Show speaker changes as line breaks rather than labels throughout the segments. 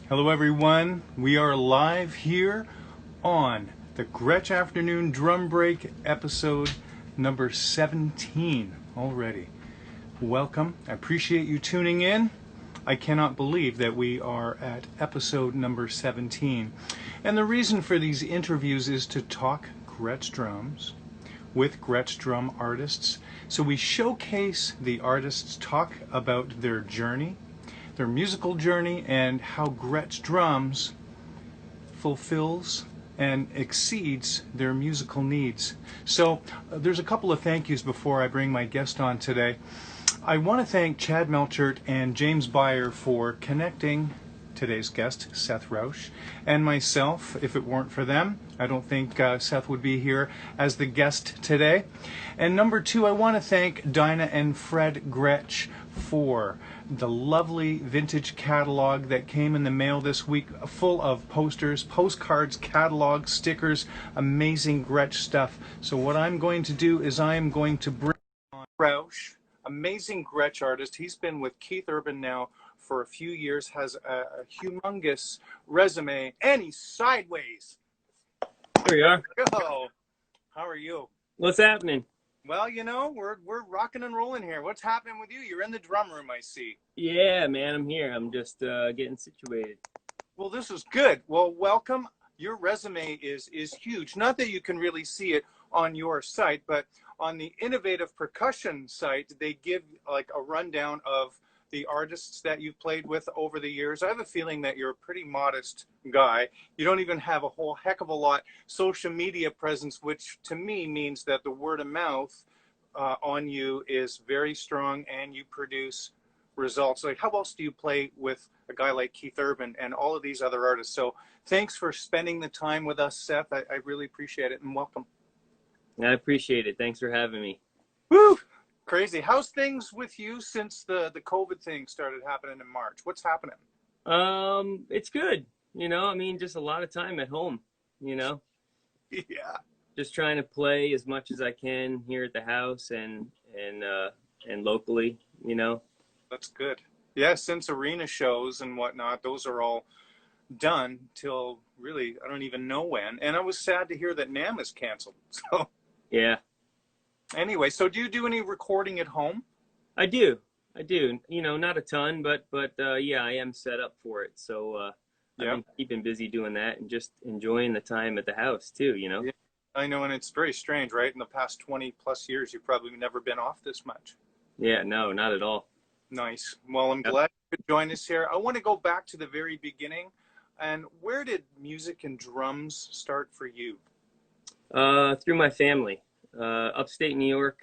Hello, everyone. We are live here on the Gretsch Afternoon Drum Break episode number 17 already. Welcome. I appreciate you tuning in. I cannot believe that we are at episode number 17. And the reason for these interviews is to talk Gretsch drums with Gretsch drum artists. So we showcase the artists, talk about their journey, their musical journey, and how Gretsch drums fulfills and exceeds their musical needs. So there's a couple of thank yous before I bring my guest on today. I want to thank Chad Melchert and James Byer for connecting today's guest, Seth Rausch, and myself. If it weren't for them, I don't think Seth would be here as the guest today. And number two, I want to thank Dinah and Fred Gretsch for the lovely vintage catalog that came in the mail this week, full of posters, postcards, catalogs, stickers, amazing Gretsch stuff. So what I'm going to do is I'm going to bring on Rausch, amazing Gretsch artist. He's been with Keith Urban now for a few years, has a humongous resume, and he's sideways.
There we are.
Go. How are you?
What's happening?
Well, you know, we're rocking and rolling here. What's happening with you? You're in the drum room, I see.
Yeah, man, I'm here. I'm just getting situated.
Well, this is good. Well, welcome. Your resume is huge. Not that you can really see it on your site, but on the Innovative Percussion site, they give like a rundown of the artists that you've played with over the years. I have a feeling that you're a pretty modest guy. You don't even have a whole heck of a lot social media presence, which to me means that the word of mouth on you is very strong and you produce results. Like, how else do you play with a guy like Keith Urban and all of these other artists? So thanks for spending the time with us, Seth. I really appreciate it, and welcome.
I appreciate it. Thanks for having me.
Woo! Crazy. How's things with you since the COVID thing started happening in March? What's happening?
It's good. You know, I mean, just a lot of time at home, you know.
Yeah.
Just trying to play as much as I can here at the house and locally, you know.
That's good. Yeah, since arena shows and whatnot, those are all done till really, I don't even know when. And I was sad to hear that NAMM is canceled. So
yeah.
Anyway, so do you do any recording at home?
I do. You know, not a ton, but yeah, I am set up for it. So I've been keeping busy doing that and just enjoying the time at the house too, you know.
Yeah, I know, and it's very strange, right? In the past 20 plus years, you've probably never been off this much.
Yeah, no, not at all.
Nice. Well, I'm glad you could join us here. I want to go back to the very beginning. And where did music and drums start for you?
Through my family. Upstate New York.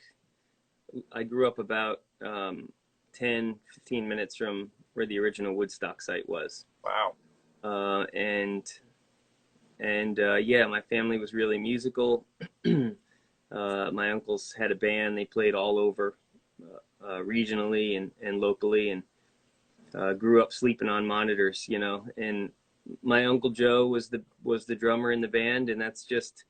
I grew up about 10, 15 minutes from where the original Woodstock site was.
Wow.
Yeah, my family was really musical. My uncles had a band. They played all over, regionally and locally, and grew up sleeping on monitors, you know. And my Uncle Joe was the drummer in the band, and that's just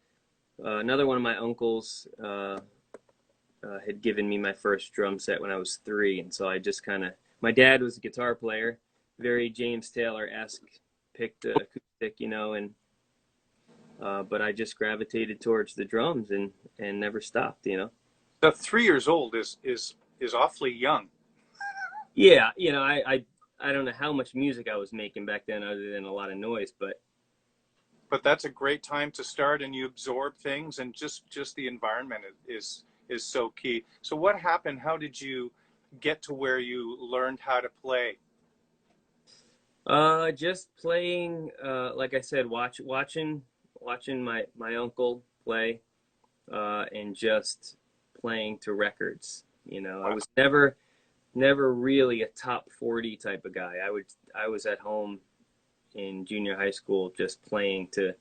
another one of my uncles had given me my first drum set when I was 3, and so I just kind of, my dad was a guitar player, very James Taylor-esque, picked acoustic, you know, and but I just gravitated towards the drums and never stopped, you know.
So 3 years old is awfully young.
Yeah, you know, I don't know how much music I was making back then other than a lot of noise, but
that's a great time to start, and you absorb things, and just the environment is so key. So what happened? How did you get to where you learned how to play?
Just playing, like I said, watching my uncle play, and just playing to records. You know, wow. I was never really a top 40 type of guy. I was at home in junior high school just playing to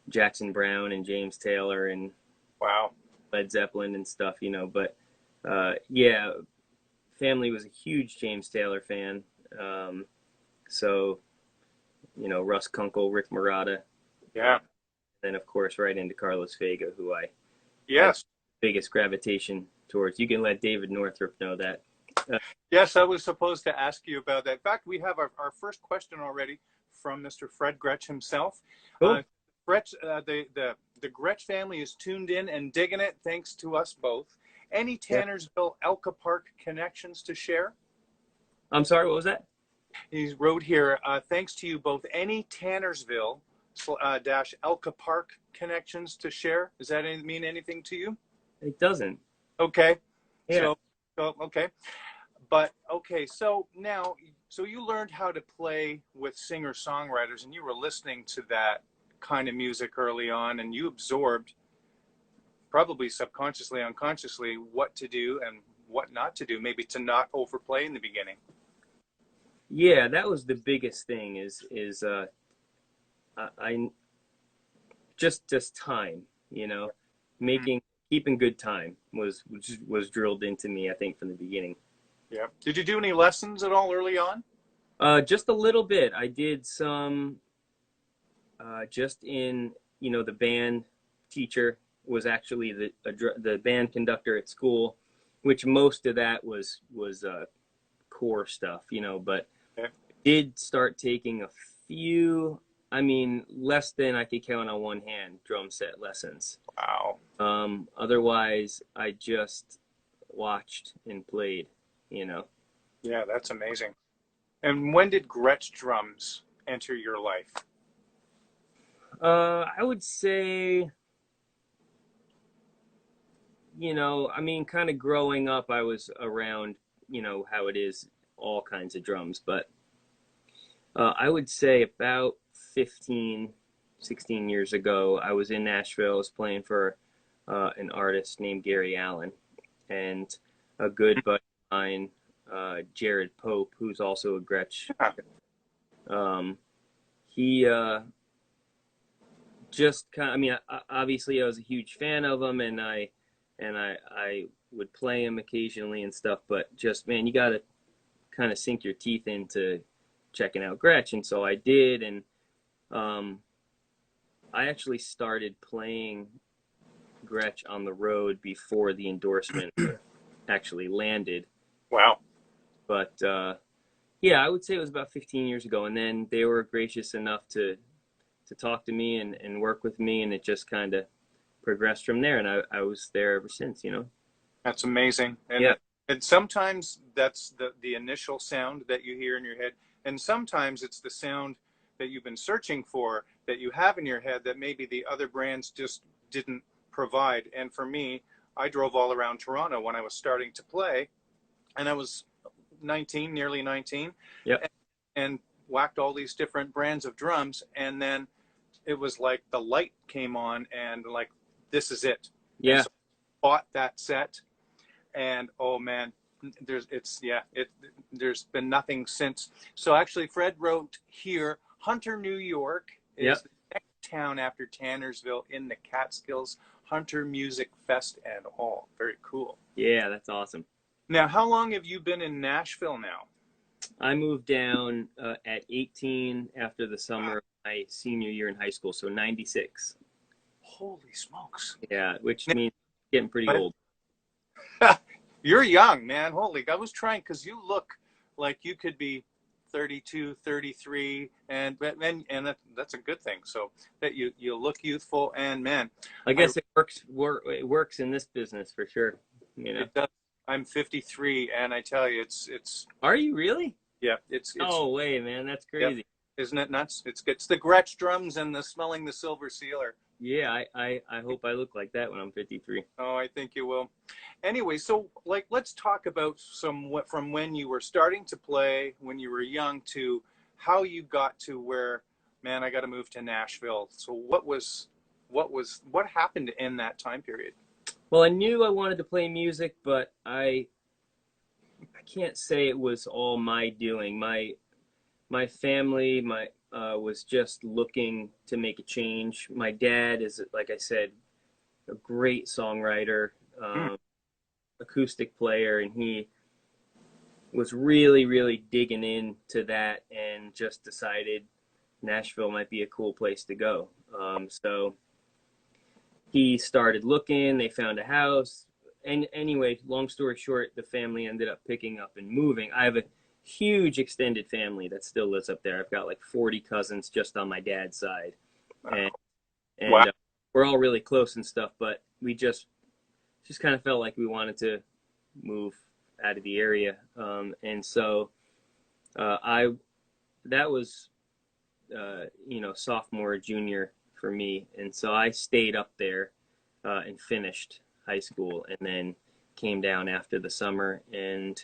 Jackson Browne and James Taylor and
wow,
Led Zeppelin and stuff, you know. But yeah, family was a huge James Taylor fan. So, you know, Russ Kunkel, Rick Marotta.
Yeah.
And of course, right into Carlos Vega, who I
yes
biggest gravitation towards. You can let David Northrup know that.
Yes, I was supposed to ask you about that. In fact, we have our first question already from Mr. Fred Gretsch himself.
Cool.
Gretsch, the Gretsch family is tuned in and digging it, thanks to us both. Any
Yeah.
Tannersville Elka Park connections to share?
I'm sorry, what was that?
He wrote here, thanks to you both. Any Tannersville dash Elka Park connections to share? Does that mean anything to you?
It doesn't.
Okay.
Yeah.
Okay. But okay, so now, so you learned how to play with singer-songwriters, and you were listening to that kind of music early on, and you absorbed, probably subconsciously, unconsciously, what to do and what not to do, maybe to not overplay in the beginning.
Yeah, that was the biggest thing is I just time, making keeping good time was drilled into me, I think, from the beginning.
Yeah. Did you do any lessons at all early on?
Just a little bit. I did some just in, the band teacher was actually the band conductor at school, which most of that was core stuff, but
Okay.
did start taking a few, less than I could count on one hand, drum set lessons.
Wow.
Otherwise, I just watched and played,
Yeah, that's amazing. And when did Gretsch drums enter your life?
I would say, kind of growing up, I was around, how it is, all kinds of drums, but I would say about 15, 16 years ago, I was in Nashville. I was playing for an artist named Gary Allen, and a good buddy of mine, Jared Pope, who's also a Gretsch. Um, he just kind of, obviously I was a huge fan of him, and I would play him occasionally and stuff, but just, man, you got to kind of sink your teeth into checking out Gretsch. And so I did, and I actually started playing Gretsch on the road before the endorsement actually landed.
Wow.
But yeah, I would say it was about 15 years ago, and then they were gracious enough to talk to me and work with me, and it just kind of progressed from there, and I was there ever since,
That's amazing. And
Yeah.
and sometimes that's the initial sound that you hear in your head, and sometimes it's the sound that you've been searching for, that you have in your head, that maybe the other brands just didn't provide. And for me, I drove all around Toronto when I was starting to play, and I was 19, nearly 19,
Yep.
and whacked all these different brands of drums, and then it was like the light came on, and like, this is it.
Yeah.
And so I bought that set, and oh man, there's been nothing since. So actually, Fred wrote here, Hunter, New York is
Yep.
the next town after Tannersville in the Catskills. Hunter Music Fest and all. Very cool.
Yeah, that's awesome.
Now, how long have you been in Nashville now?
I moved down at 18 after the summer of my senior year in high school, so 96.
Holy smokes.
Yeah, which means getting pretty old.
You're young, man. Holy, I was trying, because you look like you could be 32, 33, and that's a good thing. So that you look youthful, and man,
I guess it works in this business for sure.
it does. I'm 53, and I tell you, it's.
Are you really?
Yeah, it's.
No way, man. That's crazy.
Yep. Isn't it nuts? It's the Gretsch drums and the smelling the silver sealer.
Yeah, I hope I look like that when I'm 53.
Oh, I think you will. Anyway, so like, let's talk about from when you were starting to play, when you were young, to how you got to where, man, I got to move to Nashville. So what happened in that time period?
Well, I knew I wanted to play music, but I can't say it was all my doing. My family was just looking to make a change. My dad is, like I said, a great songwriter, acoustic player, and he was really, really digging into that, and just decided Nashville might be a cool place to go. So he started looking. They found a house. and anyway, long story short, the family ended up picking up and moving. I have a huge extended family that still lives up there. I've got like 40 cousins just on my dad's side, and
Wow.
we're all really close and stuff. But we just kind of felt like we wanted to move out of the area, and so I that was sophomore junior for me, and so I stayed up there and finished high school, and then came down after the summer and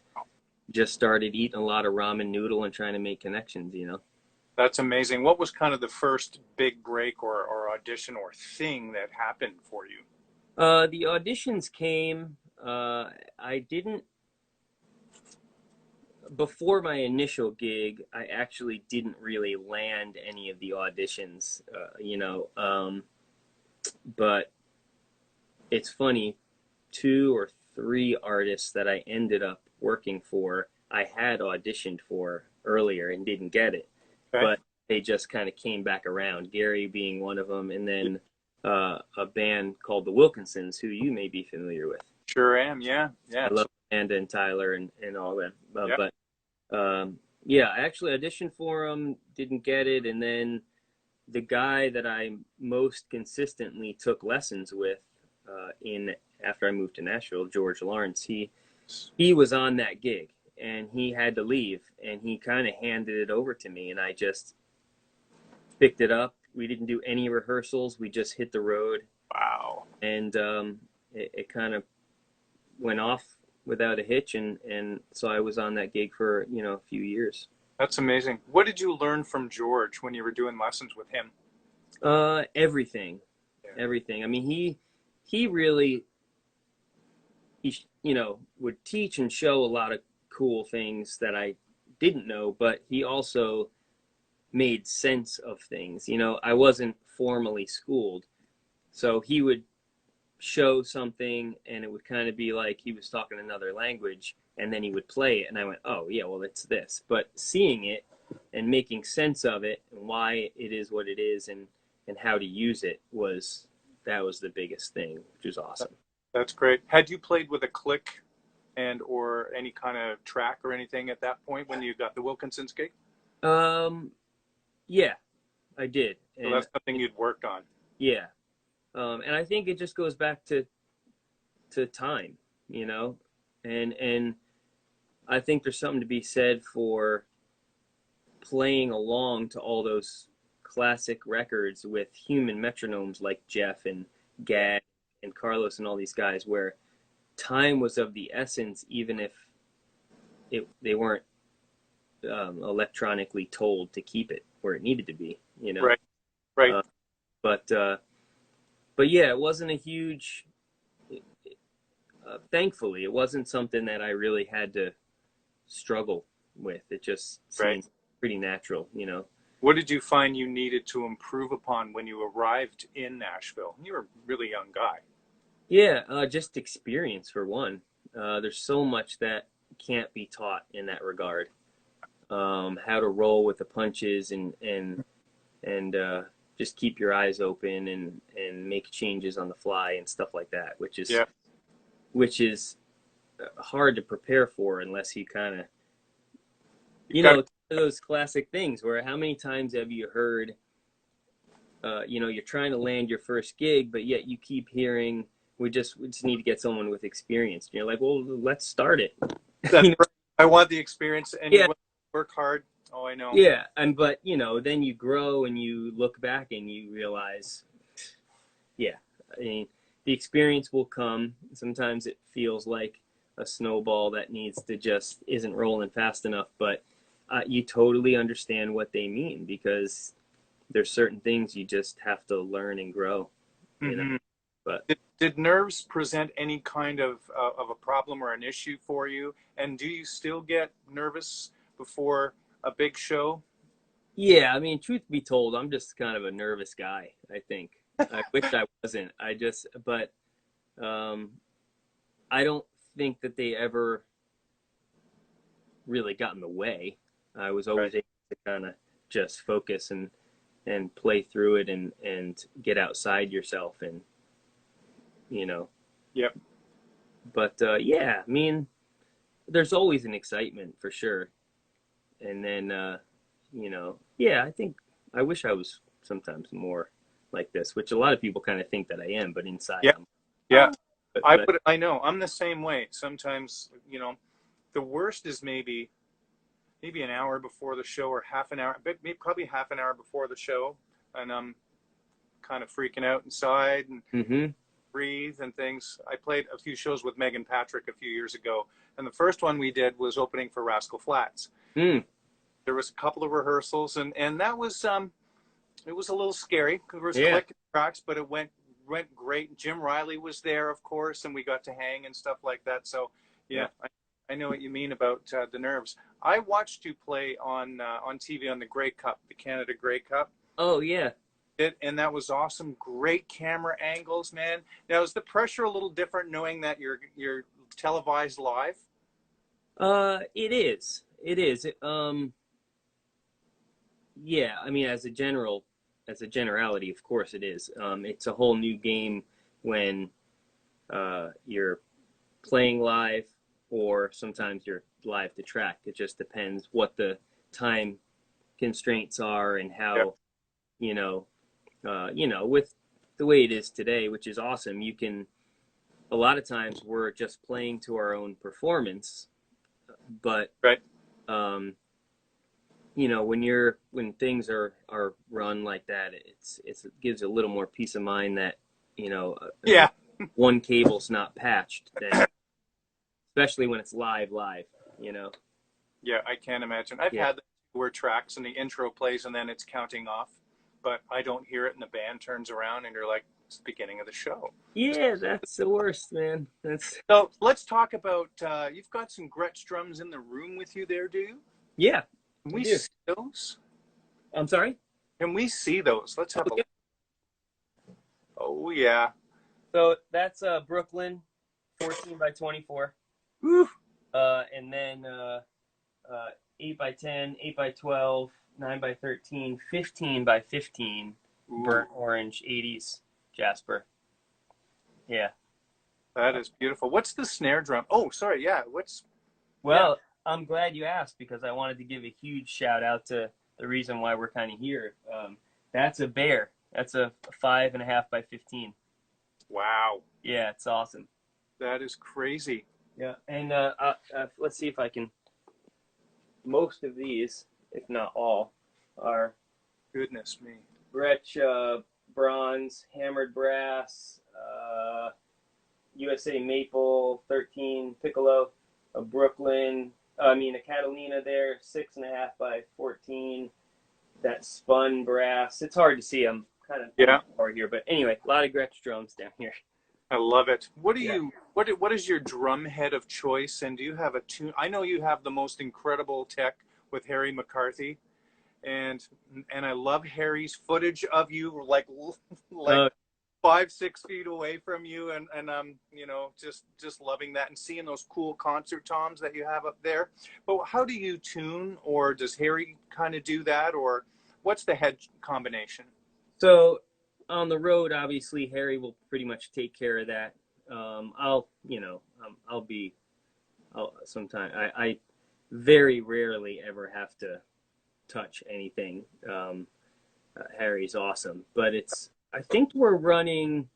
just started eating a lot of ramen noodle and trying to make connections.
That's amazing. What was kind of the first big break or audition or thing that happened for you?
The auditions came. I didn't Before my initial gig. I actually didn't really land any of the auditions. But it's funny. 2 or 3 artists that I ended up working for, I had auditioned for earlier and didn't get it,
Okay.
but they just kind of came back around. Gary being one of them, and then a band called the Wilkinsons, who you may be familiar with.
Sure am. Yeah. Yeah.
I love Amanda and Tyler and all that.
Yeah.
Yeah, I actually auditioned for them, didn't get it, and then the guy that I most consistently took lessons with in after I moved to Nashville, George Lawrence, he was on that gig and he had to leave, and he kind of handed it over to me, and I just picked it up. We didn't do any rehearsals. We just hit the road,
Wow.
and it kind of went off without a hitch, and so I was on that gig for a few years.
That's amazing. What did you learn from George when you were doing lessons with him?
Everything.
Yeah.
Everything. I mean, he really would teach and show a lot of cool things that I didn't know, but he also made sense of things. I wasn't formally schooled, so he would show something and it would kind of be like he was talking another language, and then he would play it and I went, oh yeah, well, it's this. But seeing it and making sense of it and why it is what it is, and how to use it, was the biggest thing, which was awesome.
That's great. Had you played with a click and or any kind of track or anything at that point when you got the Wilkinson's gig?
Yeah, I did.
So that's something you'd worked on.
Yeah. And I think it just goes back to time, and I think there's something to be said for playing along to all those classic records with human metronomes like Jeff and Gad and Carlos and all these guys, where time was of the essence, even if they weren't electronically told to keep it where it needed to be.
Right.
But yeah, it wasn't a huge. Thankfully, it wasn't something that I really had to struggle with. It just seemed pretty natural.
What did you find you needed to improve upon when you arrived in Nashville? You were a really young guy.
Yeah, just experience for one. There's so much that can't be taught in that regard. How to roll with the punches and just keep your eyes open and make changes on the fly and stuff like that, which is hard to prepare for unless you kind of, those classic things where how many times have you heard, you're trying to land your first gig, but yet you keep hearing, we just need to get someone with experience. And you're like, well, let's start it.
That's right. I want the experience, and
yeah.
You work hard. Oh, I know.
Yeah, but then you grow and you look back and you realize, yeah, I mean, the experience will come. Sometimes it feels like a snowball that isn't rolling fast enough, but you totally understand what they mean, because there's certain things you just have to learn and grow.
Mm-hmm.
But
did nerves present any kind of a problem or an issue for you? And do you still get nervous before a big show?
Yeah, I mean, truth be told, I'm just kind of a nervous guy, I think. I wish I wasn't. But I don't think that they ever really got in the way. I was always able to kind of just focus and play through it and get outside yourself and.
Yep.
But yeah, I mean, there's always an excitement for sure. And then, yeah, I think I wish I was sometimes more like this, which a lot of people kind of think that I am, but inside
Yeah,
I'm,
yeah.
but
I know. I'm the same way. Sometimes, the worst is maybe an hour before the show or half an hour, but maybe probably half an hour before the show, and I'm kind of freaking out inside and
hmm
breathe and things. I played a few shows with Megan Patrick a few years ago, and the first one we did was opening for Rascal Flatts.
mm,
There was a couple of rehearsals, and that was it was a little scary because there was
yeah,
clicking tracks, but it went great. Jim Riley was there, of course, and we got to hang and stuff like that. So
yeah.
yeah, I know what you mean about the nerves. I watched you play on TV on the Grey Cup, the Canada Grey Cup.
Oh yeah.
And that was awesome. Great camera angles, man. Now is the pressure a little different knowing that you're televised live?
It is. It is. Yeah. I mean, as a generality, of course it is. It's a whole new game when you're playing live, or sometimes you're live to track. It just depends what the time constraints are and
Yeah.
how you know with the way it is today, which is awesome. You can a lot of times we're just playing to our own performance, but
Right.
um, when things are run like that, it gives a little more peace of mind that if
Yeah.
one cable's not patched, then especially when it's live, you know.
Yeah, I can't imagine. I've
Yeah.
had where tracks and the intro plays and then it's counting off, but I don't hear it and the band turns around and you're like, it's the beginning of the show.
Yeah, that's the worst, man. That's
So let's talk about you've got some Gretsch drums in the room with you there, do you?
yeah,
Can
I
we
do.
see those?
I'm sorry.
Can we see those? Let's have
Oh,
a
yeah.
look. Oh yeah.
So that's Brooklyn, 14 by 24,
Whew.
and then 8 by 10, 8 by 12, 9 by 13, 15 by 15,
Ooh,
burnt orange 80s Jasper. Yeah.
that is beautiful. What's the snare drum? Oh, sorry. Yeah. Yeah.
Well, I'm glad you asked because I wanted to give a huge shout out to the reason why we're kind of here. That's a bear. That's a 5.5 by 15.
Wow.
Yeah, it's awesome.
That is crazy.
Yeah, and let's see if I can. Most of these, if not all, are
Goodness me.
Gretsch bronze, hammered brass, USA maple, 13 piccolo, a Brooklyn. A Catalina there, 6.5 by 14. That spun brass. It's hard to see. I'm kind of
Yeah.
far here, but anyway, a lot of Gretsch drums down here.
I love it.
Yeah.
What is your drum head of choice? And do you have a tune? I know you have the most incredible tech with Harry McCarthy, and I love Harry's footage of you like
Uh,
5, 6 feet away from you, and just loving that and seeing those cool concert toms that you have up there. But how do you tune, or does Harry kind of do that, or what's the head combination?
so on the road, obviously, Harry will pretty much take care of that. I'll be, sometime. I very rarely ever have to touch anything. Harry's awesome, but I think we're running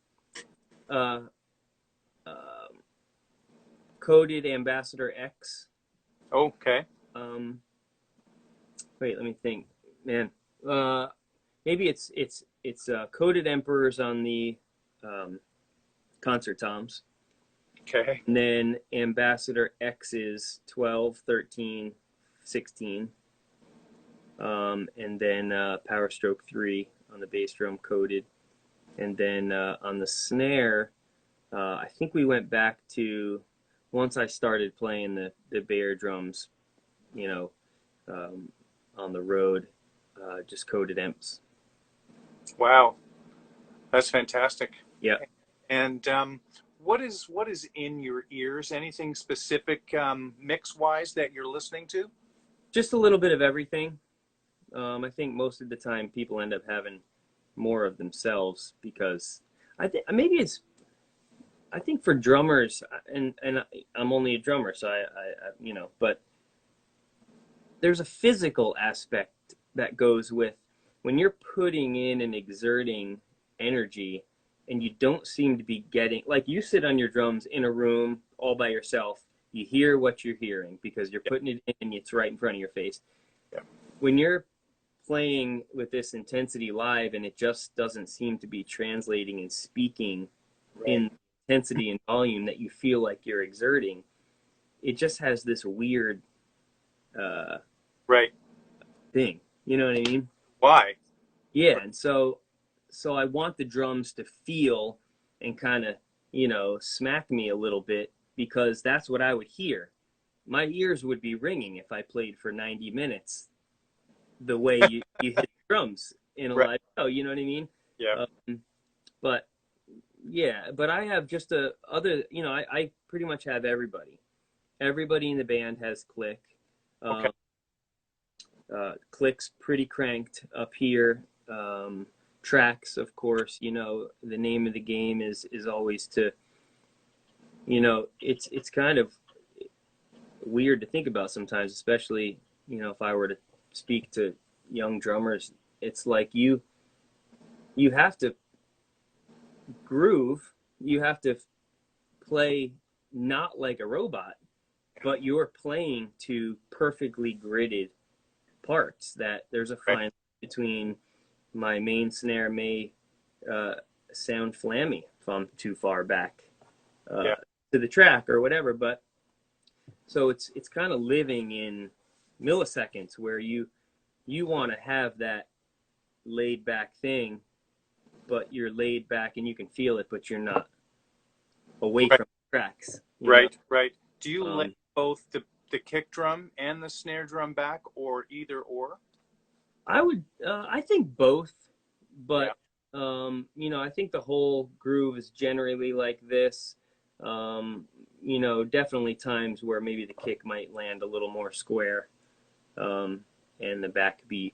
uh, uh, coded Ambassador X.
Okay.
Um, Wait, let me think, man. Uh, Maybe it's coded Emperors on the um, concert toms,
Okay.
and then Ambassador X is 12, 13, 16, and then Power Stroke 3 on the bass drum coded, and then on the snare, I think we went back to once I started playing the bear drums, you know, um, on the road, just coded Emps.
Wow. That's fantastic.
Yeah,
And what is in your ears? Anything specific mix wise that you're listening to?
just a little bit of everything. I think most of the time people end up having more of themselves because I think maybe it's I think for drummers, and I'm only a drummer, so but there's a physical aspect that goes with when you're putting in and exerting energy and you don't seem to be getting, like, you sit on your drums in a room all by yourself, you hear what you're hearing because you're
Yeah.
putting it in and it's right in front of your face.
Yeah.
When you're playing with this intensity live and it just doesn't seem to be translating and speaking
Right.
in intensity and volume that you feel like you're exerting, it just has this weird uh,
Right.
thing. You know what I mean?
Why?
Yeah, and so I want the drums to feel and kind of, smack me a little bit because that's what I would hear. My ears would be ringing if I played for 90 minutes the way you hit the drums in a
Right.
live show, you know what I mean?
Yeah.
But yeah, but I have just I pretty much have everybody. Everybody in the band has click.
Okay.
Um, Click's pretty cranked up here. Tracks, of course, the name of the game is always to, it's kind of weird to think about sometimes, especially, if I were to speak to young drummers. It's like you have to groove, you have to play not like a robot, but you're playing to perfectly gridded parts that there's a
Right.
fine line between my main snare may uh, sound flammy if I'm too far back uh,
Yeah.
to the track or whatever. But so it's kind of living in milliseconds where you want to have that laid back thing, but you're laid back and you can feel it, but you're not away
Right.
from the tracks.
Right. Right. Do you lay
Um,
both the kick drum and the snare drum back, or either or?
I think both,
Yeah.
but I think the whole groove is generally like this. Definitely times where maybe the kick might land a little more square, um, and the backbeat,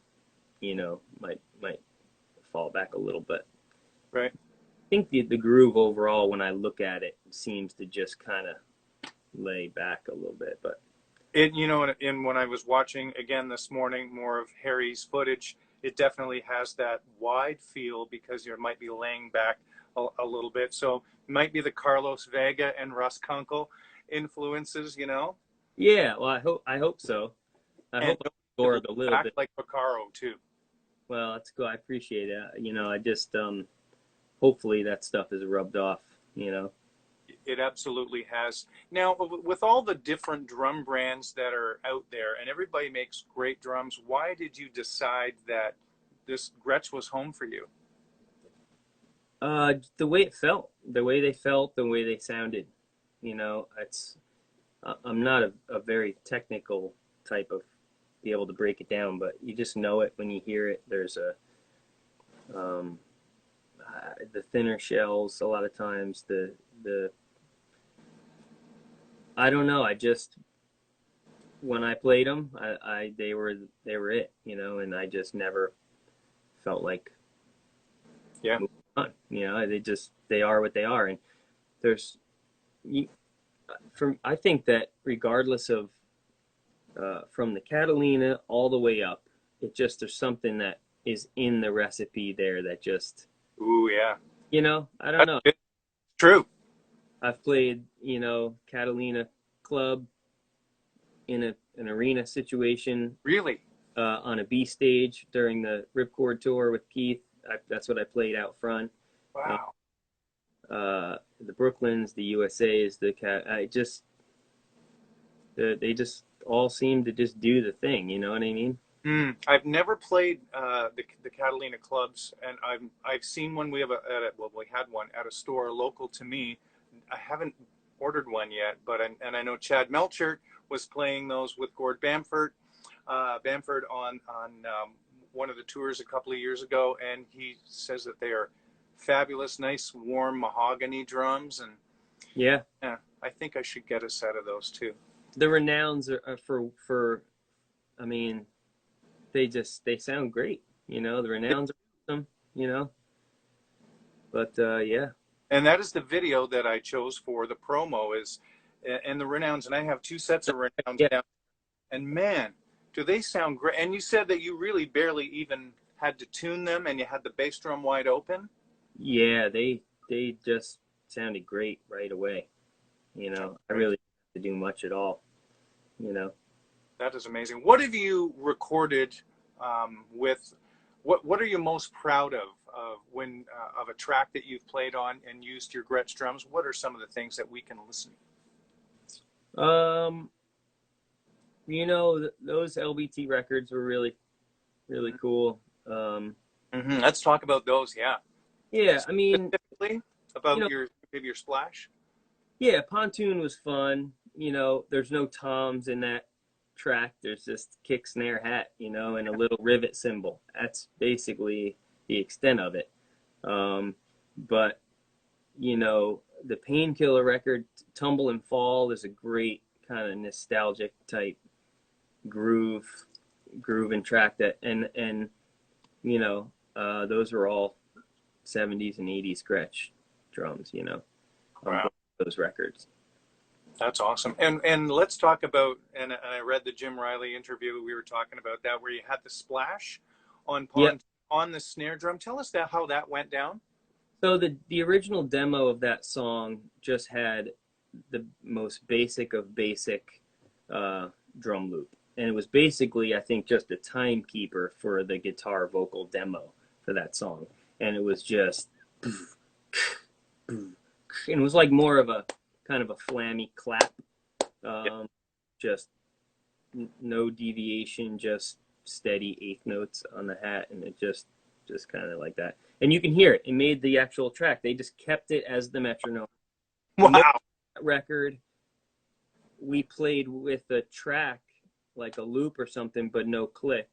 might fall back a little bit.
Right.
I think the groove overall, when I look at it, seems to just kind of lay back a little bit. But
And when I was watching again this morning more of Harry's footage, it definitely has that wide feel because you might be laying back a little bit. So it might be the Carlos Vega and Russ Kunkel influences,
yeah, well, I hope so. I
and
hope I
to lay
absorb a little
back
bit.
like Vaccaro too.
Well, that's cool. I appreciate it. I just hopefully that stuff is rubbed off.
It absolutely has. Now, with all the different drum brands that are out there, and everybody makes great drums, why did you decide that this Gretsch was home for you?
The way it felt, the way they felt, the way they sounded. It's I'm not a very technical type of be able to break it down, but you just know it when you hear it. There's um, the thinner shells a lot of times. The I don't know. I just when I played them, I they were it, and I just never felt like
Yeah.
moving on. They are what they are, and there's you, from I think that regardless of from the Catalina all the way up, there's something that is in the recipe there that just
Ooh, yeah.
I don't know.
It's true.
I've played Catalina club in an arena situation
Really.
on a B stage during the Ripcord tour with Keith. That's what I played out front. Uh,
Wow.
the Brooklyns, the USA's, the cat. They just all seem to just do the thing. You know what I mean?
I've never played the Catalina clubs, and I've seen one. We had one at a store local to me. I haven't ordered one yet, but I know Chad Melchert was playing those with Gord Bamford on one of the tours a couple of years ago, and he says that they are fabulous, nice, warm mahogany drums, and
Yeah.
yeah, I think I should get a set of those too.
The renowns are for. I mean, they sound great. The renowns are awesome. But yeah.
And that is the video that I chose for the promo is, and the Renowns, and I have two sets of Renowns
Yeah,
down. And man, do they sound great. And you said that you really barely even had to tune them and you had the bass drum wide open.
yeah, they just sounded great right away. I
Right.
really didn't have to do much at all. You know.
That is amazing. What have you recorded with? What are you most proud of when of a track that you've played on and used your Gretsch drums? What are some of the things that we can listen?
Um, those LBT records were really really cool. Um,
Let's talk about those. Yeah,
yeah, I mean,
specifically
you
about
know,
your maybe your splash.
yeah, Pontoon was fun. There's no toms in that track. There's just kick, snare, hat, and a little rivet cymbal. That's basically the extent of it. But the Painkiller record, Tumble and Fall, is a great kind of nostalgic type groove and track those were all 70s and 80s Gretsch drums, on
Wow,
both those records.
that's awesome. And let's talk about and I read the Jim Riley interview. We were talking about that where you had the splash on
Yep.
on the snare drum. Tell us that how that went down.
So the original demo of that song just had the most basic of basic drum loop, and it was basically, I think, just a timekeeper for the guitar vocal demo for that song, and it was just, and it was like more of a kind of a flammy clap, just no deviation, just steady eighth notes on the hat, and it just kind of like that. And you can hear it. It made the actual track. They just kept it as the metronome. No
Wow.
record. We played with a track like a loop or something, but no click.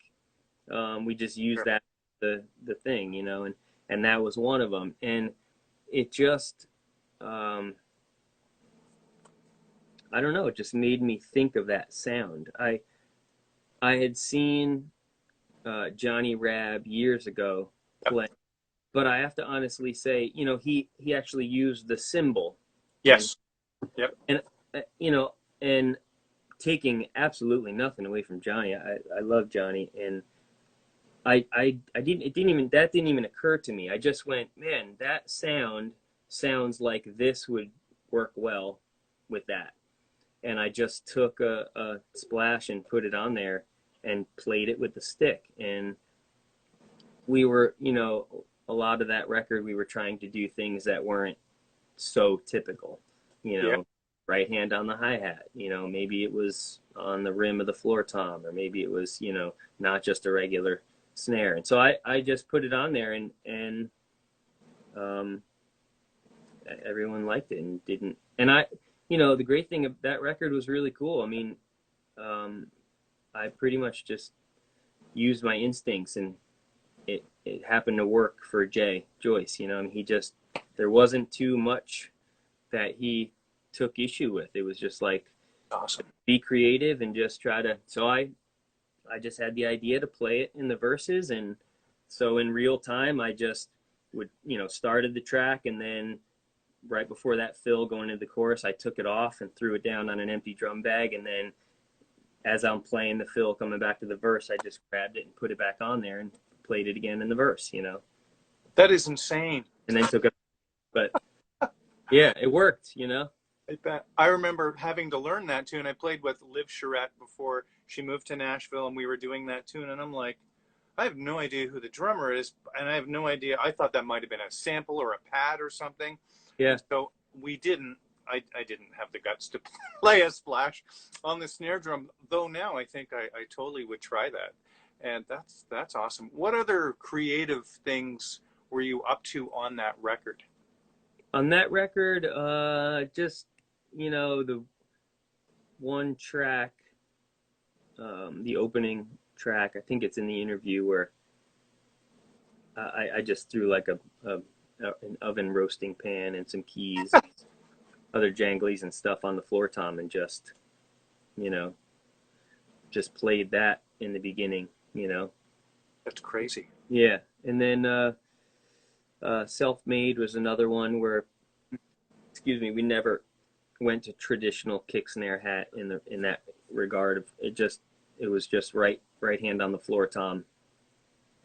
We just used that the thing, and that was one of them. And it just, I don't know, it just made me think of that sound. I had seen Johnny Rab years ago
Yep.
play, but I have to honestly say, he actually used the cymbal, and
Yes. Yep.
and and taking absolutely nothing away from Johnny. I love Johnny, and I didn't it didn't even that didn't even occur to me. I just went, man, that sounds like this would work well with that. And I just took a splash and put it on there and played it with the stick. And we were, a lot of that record, we were trying to do things that weren't so typical, you
Yeah.
know, right hand on the hi-hat, maybe it was on the rim of the floor tom, or maybe it was, not just a regular snare. And so I just put it on there, and um, everyone liked it and didn't. And the great thing of that record was really cool. I mean, um, I pretty much just used my instincts, and it happened to work for Jay Joyce. I mean, there wasn't too much that he took issue with. It was just like,
Awesome.
be creative and just try to. So I just had the idea to play it in the verses, and so in real time I just would started the track, and then right before that fill going into the chorus, I took it off and threw it down on an empty drum bag, and then as I'm playing the fill coming back to the verse, I just grabbed it and put it back on there and played it again in the verse,
That is insane.
and then took it. But yeah, it worked.
I bet. I remember having to learn that tune. I played with Liv Charette before she moved to Nashville, and we were doing that tune. And I'm like, I have no idea who the drummer is, and I have no idea. I thought that might have been a sample or a pad or something.
Yeah.
And so we didn't. I didn't have the guts to play a splash on the snare drum. Though now I think I totally would try that, and that's awesome. What other creative things were you up to on that record?
On that record, just the one track, the opening track. I think it's in the interview where I just threw like an oven roasting pan and some keys, other janglies and stuff on the floor tom, and you know, just played that in the beginning.
That's crazy.
Yeah. And then Self-Made was another one where excuse me, we never went to traditional kick snare hat in that regard. It was just right hand on the floor tom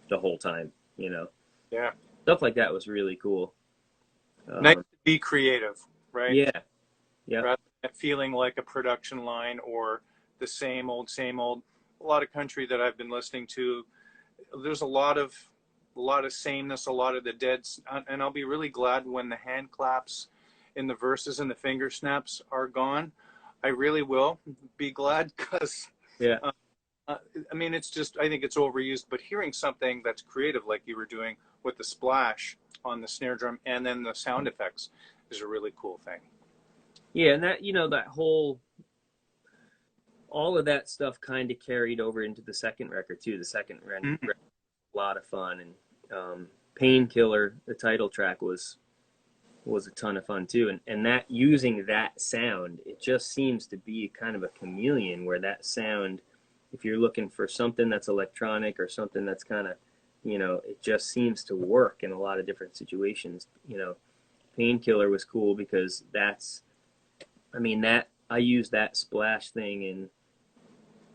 the whole time, you know.
Yeah.
Stuff like that was really cool.
Nice to be creative, right?
Yeah. Yeah.
Rather than feeling like a production line or the same old, same old. A lot of country that I've been listening to, there's a lot of sameness, a lot of the deads, and I'll be really glad when the hand claps in the verses and the finger snaps are gone. I really will be glad because,
Yeah.
I mean, it's just, I think it's overused, but hearing something that's creative like you were doing with the splash on the snare drum and then the sound effects is a really cool thing.
Yeah, and that, you know, all of that stuff kind of carried over into the second record too. The second record was a lot of fun, and Painkiller, the title track, was a ton of fun too. And that, using that sound, it just seems to be kind of a chameleon, where that sound, if you're looking for something that's electronic or something that's kind of, you know, it just seems to work in a lot of different situations. You know, Painkiller was cool because I used that splash thing in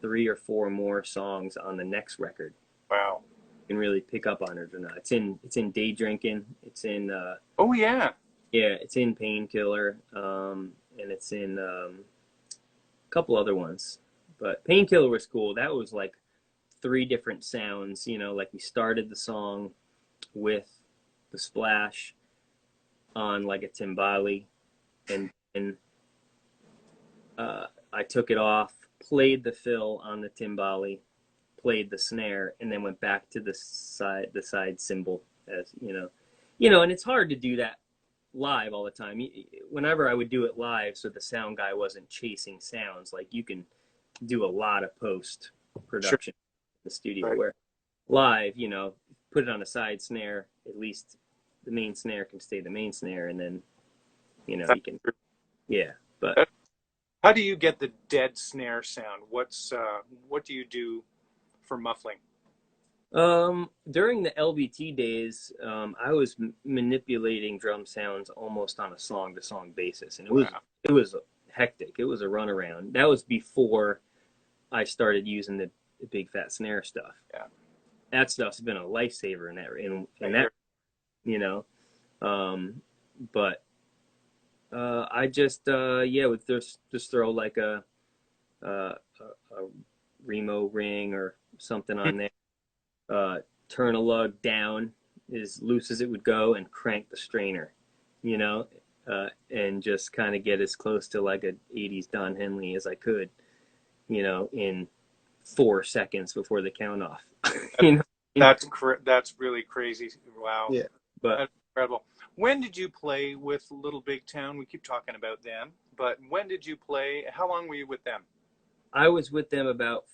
3 or 4 more songs on the next record.
Wow.
You can really pick up on it or not. It's in Day Drinking. It's in
oh yeah.
Yeah, it's in Painkiller, and it's in a couple other ones. But Painkiller was cool. That was like 3 different sounds, you know, like we started the song with the splash on like a timbali, and I took it off, played the fill on the timbali, played the snare, and then went back to the side cymbal, as you know, and it's hard to do that live all the time. Whenever I would do it live, so the sound guy wasn't chasing sounds, like you can do a lot of post production in the studio,
Right.
where live, you know, put it on a side snare, at least the main snare can stay the main snare, and then, you know,
That's
you can,
true.
yeah. But
How do you get the dead snare sound? What do you do for muffling?
during the LBT days, I was manipulating drum sounds almost on a song to song basis, and
Wow.
it was hectic. It was a runaround. That was before I started using the big fat snare stuff.
Yeah.
That stuff's been a lifesaver in that, you know. But I just would just throw like a Remo ring or something on there. Turn a lug down as loose as it would go and crank the strainer, you know, and just kind of get as close to like a 80s Don Henley as I could, you know, in 4 seconds before the count off. You know?
That's really crazy. Wow.
Yeah. But
That's incredible. When did you play with Little Big Town? We keep talking about them, but when did you play? How long were you with them?
I was with them about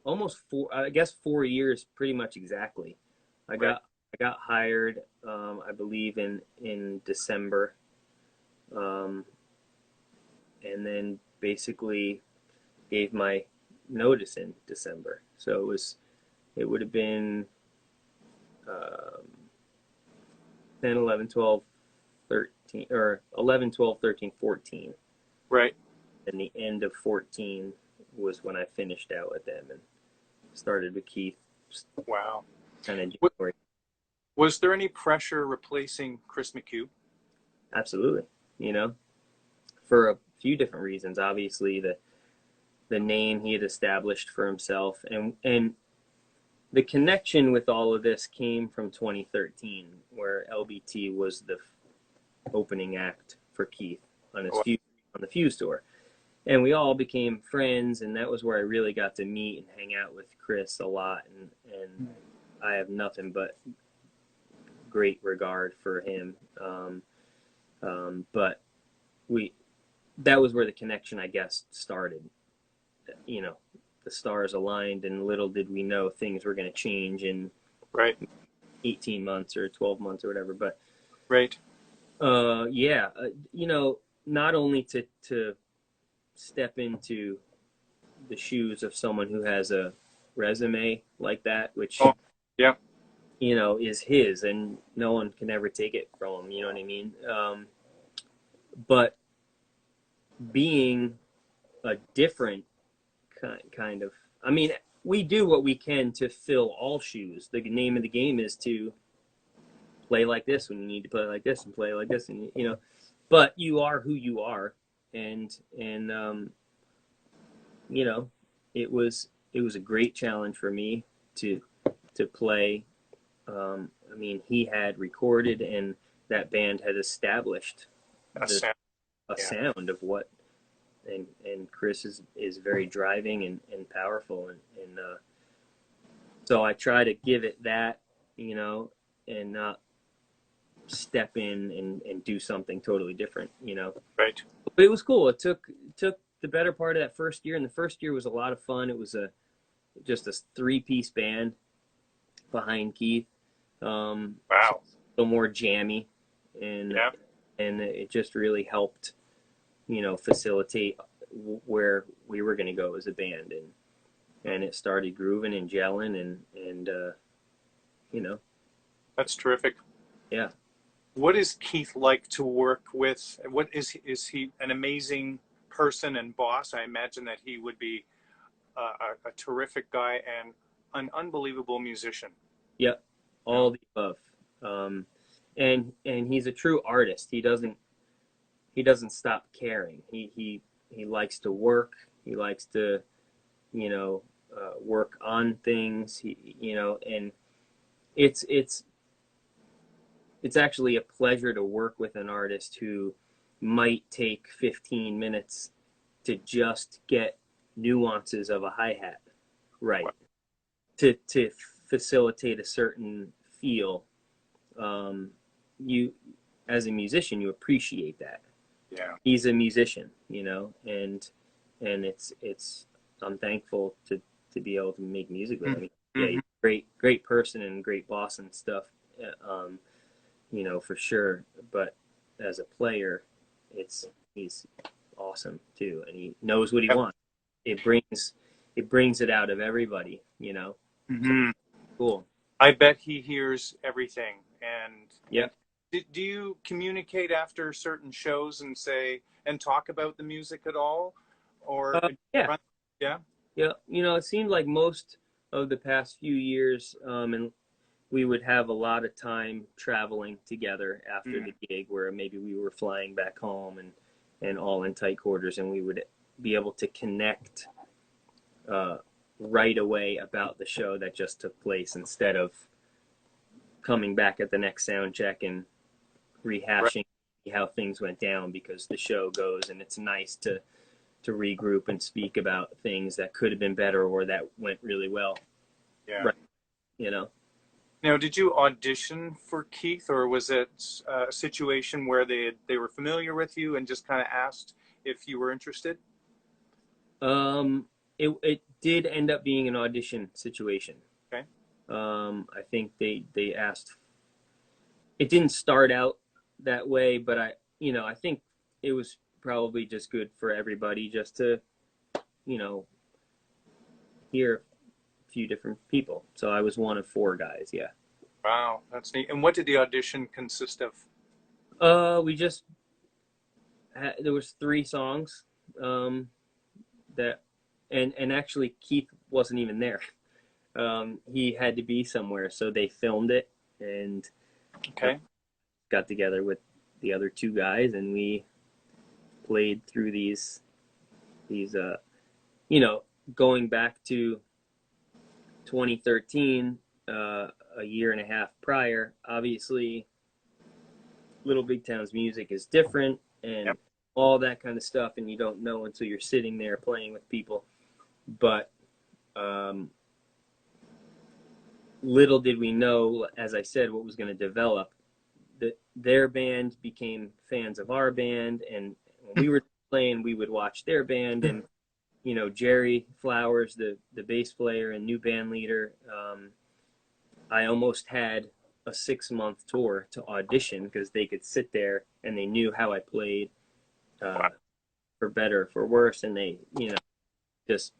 almost 4 years, pretty much exactly. I got hired, I believe in December, and then basically gave my notice in December. So it would have been 10, 11, 12, 13, or 11, 12, 13, 14.
Right.
And the end of 14 was when I finished out with them and started with Keith.
Wow.
Kind of January.
Was there any pressure replacing Chris McHugh?
Absolutely. You know, for a few different reasons. Obviously, the name he had established for himself, and the connection with all of this came from 2013, where LBT was the opening act for Keith on the Fuse tour. And we all became friends, and that was where I really got to meet and hang out with Chris a lot. And I have nothing but great regard for him. But that was where the connection, I guess, started. You know, the stars aligned, and little did we know things were going to change in 18 months or 12 months or whatever. But you know, not only to step into the shoes of someone who has a resume like that, which is his, and no one can ever take it from him. You know what I mean? But being a different kind of, I mean, we do what we can to fill all shoes. The name of the game is to play like this when you need to play like this, and play like this, and but you are who you are, and you know, it was a great challenge for me to play. I mean, he had recorded, and that band had established
A
the
sound.
a
Yeah.
sound of what, and Chris is very driving and powerful, and so I try to give it that, and not step in and do something totally different.
Right.
But it was cool. It took the better part of that first year, and the first year was a lot of fun. It was just a three-piece band behind Keith, so
Wow.
a little more jammy, and
Yeah.
and it just really helped, facilitate where we were going to go as a band, and it started grooving and gelling, and you know,
That's terrific.
yeah.
What is Keith like to work with? What is he an amazing person and boss? I imagine that he would be a terrific guy and an unbelievable musician.
Yep,
You know?
all the above. Um, and he's a true artist. He doesn't stop caring. He likes to work. He likes to, work on things. And it's it's actually a pleasure to work with an artist who might take 15 minutes to just get nuances of a hi-hat right, to facilitate a certain feel. You, as a musician, you appreciate that.
Yeah.
He's a musician, and it's I'm thankful to be able to make music with him. Yeah, he's
Mm-hmm.
a great person and great boss and stuff, for sure. But as a player, he's awesome too, and he knows what he
Yep.
wants. It brings it out of everybody. So
Mm-hmm.
cool.
I bet he hears everything. And
Yeah.
do you communicate after certain shows and say and talk about the music at all, or
Yeah.
run? Yeah.
Yeah. It seemed like most of the past few years, and we would have a lot of time traveling together after
Mm.
the gig, where maybe we were flying back home and all in tight quarters, and we would be able to connect uh, right away about the show that just took place, instead of coming back at the next sound check and
Right.
rehashing how things went down, because the show goes, and it's nice to regroup and speak about things that could have been better or that went really well.
Yeah.
Right. You know.
Now, did you audition for Keith, or was it a situation where they were familiar with you and just kind of asked if you were interested?
It did end up being an audition situation.
Okay.
I think they asked. It didn't start out that way, but I think it was probably just good for everybody just to, you know, hear a few different people. So I was one of four guys. Yeah.
Wow, that's neat. And what did the audition consist of?
We just there was three songs, that, and actually Keith wasn't even there. He had to be somewhere, so they filmed it, and uh,
Okay.
got together with the other two guys, and we played through these you know going back to 2013, a year and a half prior. Obviously, Little Big Town's music is different, and
Yep.
all that kind of stuff, and you don't know until you're sitting there playing with people. But um, little did we know, as I said, what was going to develop. That their band became fans of our band, and when we were playing, we would watch their band. And Jerry Flowers, the bass player and new band leader, I almost had a 6-month tour to audition, because they could sit there and they knew how I played,
Wow.
for better, for worse, and they just,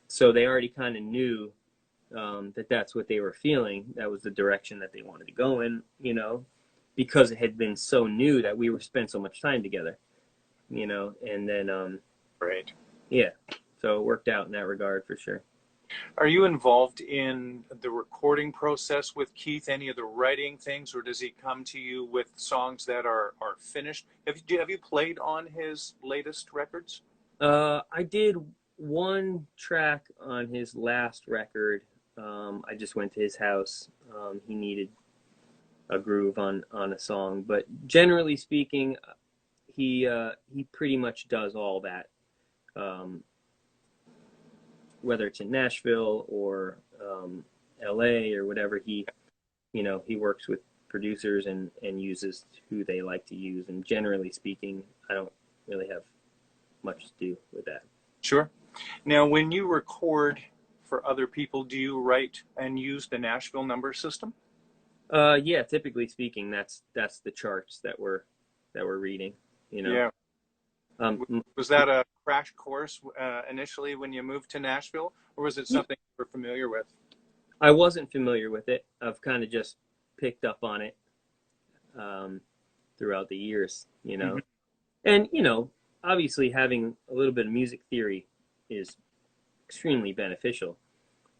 so they already kind of knew, that's what they were feeling. That was the direction that they wanted to go in, because it had been so new that we were spent so much time together, and then,
Great.
yeah, so it worked out in that regard for sure.
Are you involved in the recording process with Keith, any of the writing things, or does he come to you with songs that are finished? Have you played on his latest records?
I did one track on his last record. I just went to his house. He needed a groove on a song, but generally speaking, he pretty much does all that. Whether it's in Nashville or LA or whatever, he works with producers and uses who they like to use. And generally speaking, I don't really have much to do with that.
Sure. Now, when you record for other people, do you write and use the Nashville number system?
Yeah, typically speaking, that's the charts that we're reading.
Yeah. Was that a crash course initially when you moved to Nashville, or was it something you were familiar with?
I wasn't familiar with it. I've kind of just picked up on it throughout the years,
Mm-hmm.
And obviously having a little bit of music theory is extremely beneficial,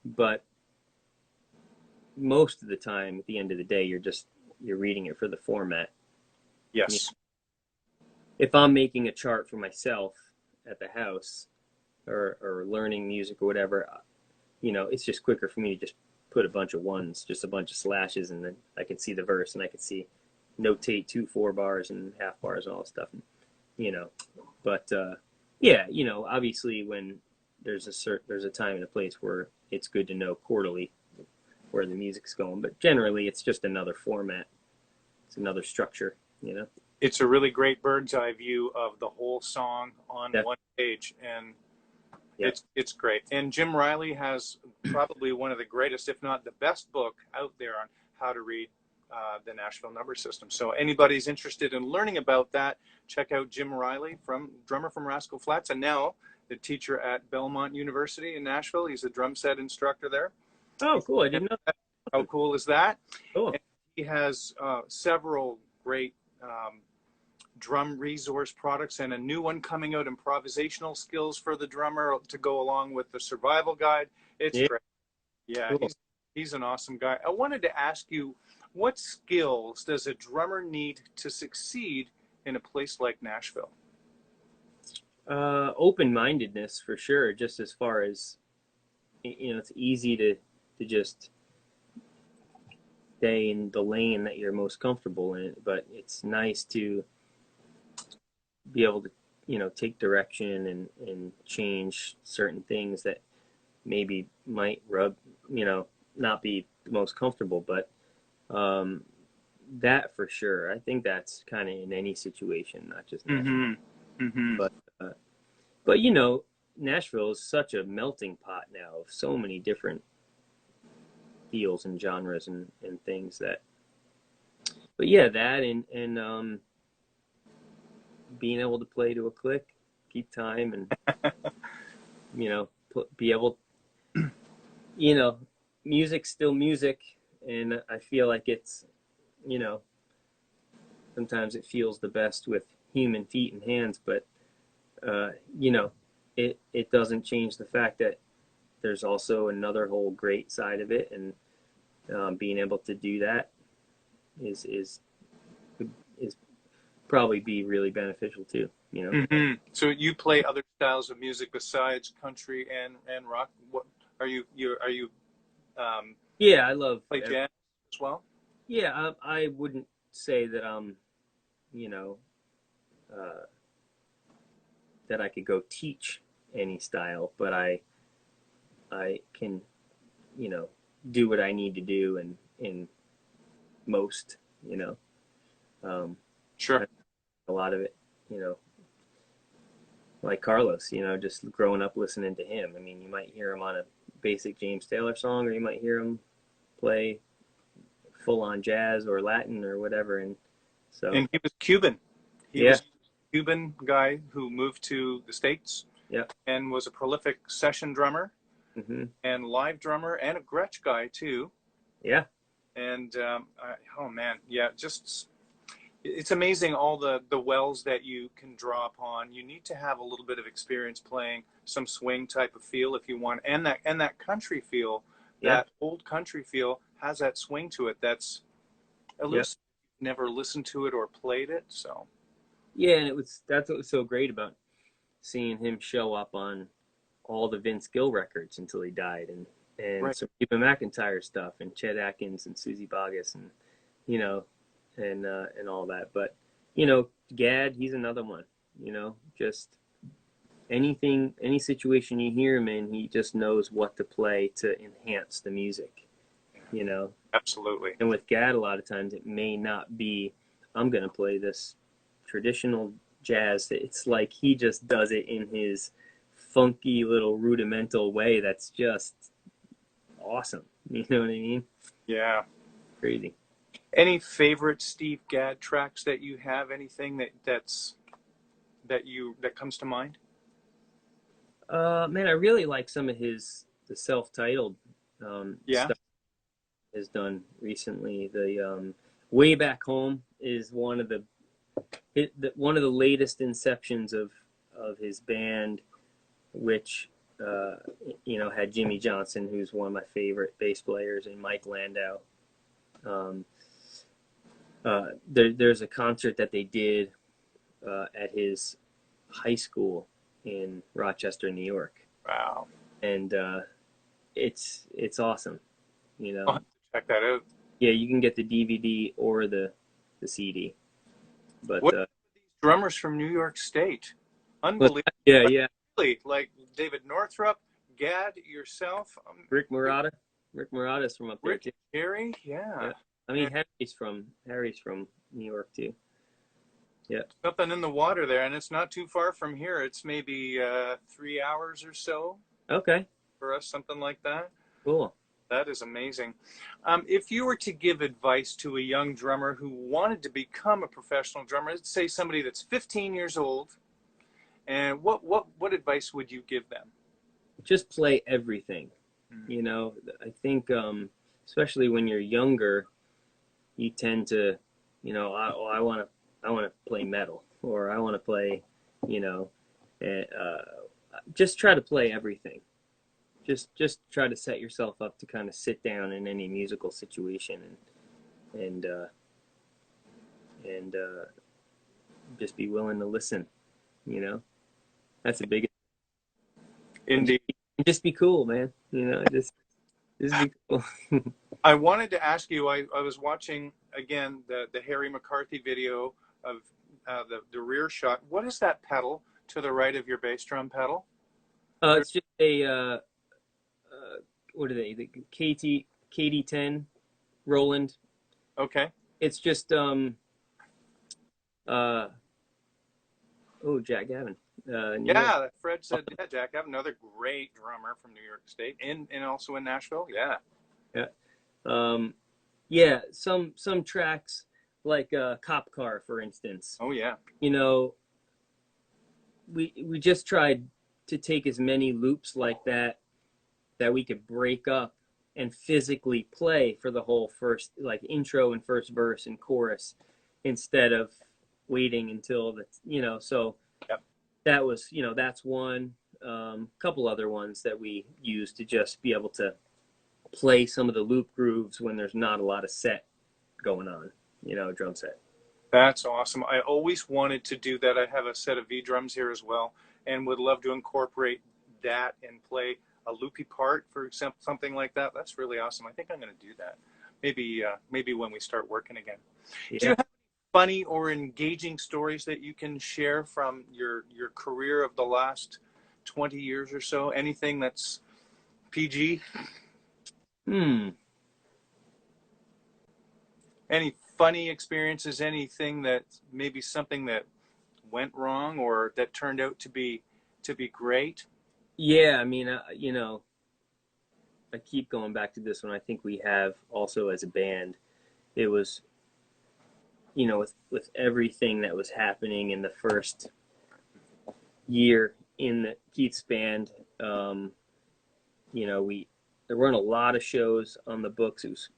but most of the time, at the end of the day, you're reading it for the format.
Yes.
If I'm making a chart for myself at the house or learning music or whatever, it's just quicker for me to just put a bunch of ones, just a bunch of slashes, and then I can see the verse and I can see notate 2 4 bars and half bars and all that stuff. But yeah, obviously when there's a time and a place where it's good to know quarterly where the music's going, but generally it's just another format. It's another structure,
It's a really great bird's eye view of the whole song on one page, and it's great. And Jim Riley has probably one of the greatest, if not the best book out there on how to read the Nashville number system. So anybody's interested in learning about that, check out Jim Riley, drummer from Rascal Flatts, and now the teacher at Belmont University in Nashville. He's a drum set instructor there.
Oh, cool. I didn't know that.
How cool is that?
Cool.
And he has several great drum resource products and a new one coming out, improvisational skills for the drummer to go along with the survival guide. It's great. Yeah, cool. He's an awesome guy. I wanted to ask you, what skills does a drummer need to succeed in a place like Nashville?
Open-mindedness for sure. Just as far as, it's easy to just stay in the lane that you're most comfortable in, but it's nice to be able to, take direction and change certain things that maybe might not be the most comfortable, but that for sure. I think that's kind of in any situation, not just Nashville.
Mm-hmm.
But Nashville is such a melting pot now of so many different feels and genres and things that. But yeah, that and being able to play to a click, keep time, and be able, music's still music, and I feel like it's, sometimes it feels the best with human feet and hands, but it doesn't change the fact that there's also another whole great side of it, and being able to do that is probably be really beneficial too.
Mm-hmm. So you play other styles of music besides country and rock. What are you?
Yeah, I love
play jazz as well.
Yeah, I wouldn't say that I'm, that I could go teach any style, but I can, do what I need to do in most,
Sure.
A lot of it, like Carlos, just growing up listening to him. I mean, you might hear him on a basic James Taylor song, or you might hear him play full-on jazz or Latin or whatever. And
he was Cuban. He was a Cuban guy who moved to the States.
Yeah.
And was a prolific session drummer.
Hmm.
and live drummer and a Gretsch guy too.
Yeah.
And oh man, yeah, just it's amazing all the wells that you can draw upon. You need to have a little bit of experience playing some swing type of feel if you want, and that country feel,
Yeah.
that old country feel has that swing to it. That's
Yeah.
elusive. Never listened to it or played it, so
Yeah. And that's what was so great about seeing him show up on all the Vince Gill records until he died, and
right.
some Reba McEntire stuff, and Chet Atkins and Susie Boggess, and you know, and all that. But Gad, he's another one. Just anything, any situation you hear him in, he just knows what to play to enhance the music. You know,
Absolutely.
and with Gad, a lot of times it may not be, I'm gonna play this traditional jazz. It's like he just does it in his funky little rudimental way that's just awesome. You know what I mean?
Yeah.
Crazy.
Any favorite Steve Gadd tracks that you have? Anything that comes to mind?
Man, I really like some of the self-titled
Yeah.
stuff he's done recently. The Way Back Home is one of the latest inceptions of his band, which uh, had Jimmy Johnson, who's one of my favorite bass players, and Mike Landau. Um, there's a concert that they did at his high school in Rochester, New York,
Wow.
and it's awesome. You
I'll
know,
have to check that out.
yeah, you can get the DVD or the CD, but
What these drummers from New York State?
but
Unbelievable.
yeah, yeah,
Really, like David Northrup, Gadd, yourself,
Rick Murata, Rick Murata's from up there
Rick,
too.
Harry, yeah.
Yeah, I mean Harry's from New York too. Yeah,
Something in the water there, and it's not too far from here. It's maybe 3 hours or so
okay,
for us, something like that.
cool.
That is amazing. If you were to give advice to a young drummer who wanted to become a professional drummer, let's say somebody that's 15 years old, and what advice would you give them?
Just play everything.
Mm.
I think especially when you're younger, you tend to, I want to play metal, or I want to play, you know, just try to play everything. Just try to set yourself up to kind of sit down in any musical situation and and just be willing to listen. You know, that's the biggest. And
Indeed.
just be cool, man. Just be cool.
I wanted to ask you, I was watching again the Harry McCarthy video of the rear shot. What is that pedal to the right of your bass drum pedal?
It's just a what are they? The KD10 Roland.
Okay.
It's just uh Jack Gavin. New York.
Yeah, Fred said, yeah, Jack, I have another great drummer from New York State and also in Nashville. Yeah.
Yeah. Um yeah, some tracks like Cop Car, for instance.
Oh, yeah.
You know, we just tried to take as many loops like that we could break up and physically play for the whole first, like, intro and first verse and chorus, instead of waiting until so
Yep.
that was, that's one. Couple other ones that we use to just be able to play some of the loop grooves when there's not a lot of set going on, drum set.
That's awesome. I always wanted to do that. I have a set of V drums here as well and would love to incorporate that and play a loopy part, for example, something like that. That's really awesome. I think I'm going to do that. Maybe when we start working again. Do you
Yeah.
have funny or engaging stories that you can share from your career of the last 20 years or so? Anything that's PG?
Hmm.
Any funny experiences? Anything that maybe something that went wrong or that turned out to be great?
Yeah. I mean, I keep going back to this one. I think we have also as a band, it was, with everything that was happening in the first year in Keith's band, there weren't a lot of shows on the books. It was